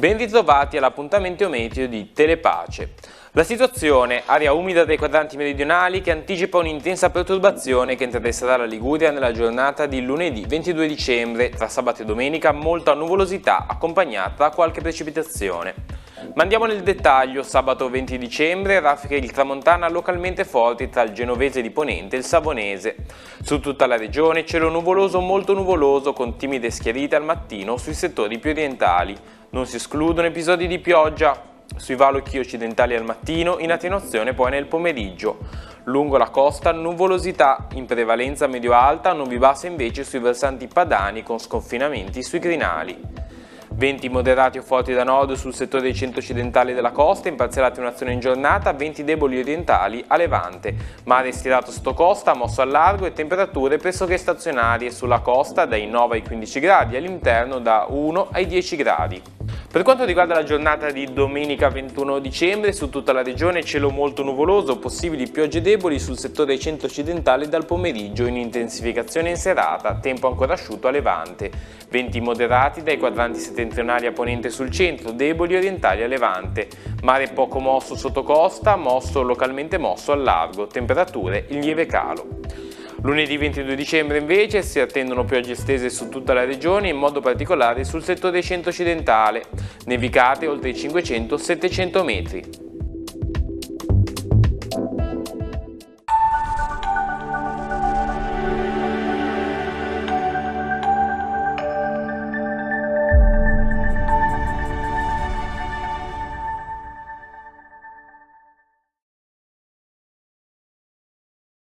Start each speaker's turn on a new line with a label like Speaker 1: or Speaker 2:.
Speaker 1: Ben ritrovati all'appuntamento meteo di Telepace. La situazione, aria umida dai quadranti meridionali che anticipa un'intensa perturbazione che interesserà la Liguria nella giornata di lunedì 22 dicembre, tra sabato e domenica molta nuvolosità accompagnata da qualche precipitazione. Ma andiamo nel dettaglio. Sabato 20 dicembre raffiche di tramontana localmente forti tra il genovese di Ponente e il savonese. Su tutta la regione cielo nuvoloso o molto nuvoloso con timide schiarite al mattino sui settori più orientali. Non si escludono episodi di pioggia sui valchi occidentali al mattino, in attenuazione poi nel pomeriggio. Lungo la costa nuvolosità, in prevalenza medio-alta, nubi basse invece sui versanti padani con sconfinamenti sui crinali. Venti moderati o forti da nord sul settore centro-occidentale della costa, in parziale attenuazione in giornata, venti deboli orientali a levante. Mare stirato sotto costa, mosso al largo e temperature pressoché stazionarie sulla costa dai 9 ai 15 gradi, all'interno da 1 ai 10 gradi. Per quanto riguarda la giornata di domenica 21 dicembre, su tutta la regione cielo molto nuvoloso, possibili piogge deboli sul settore centro-occidentale dal pomeriggio, in intensificazione in serata, tempo ancora asciutto a levante. Venti moderati dai quadranti settentrionali a ponente sul centro, deboli orientali a levante. Mare poco mosso sotto costa, localmente mosso al largo, temperature in lieve calo. Lunedì 22 dicembre invece si attendono piogge estese su tutta la regione, in modo particolare sul settore centro-occidentale, nevicate oltre i 500-700 metri.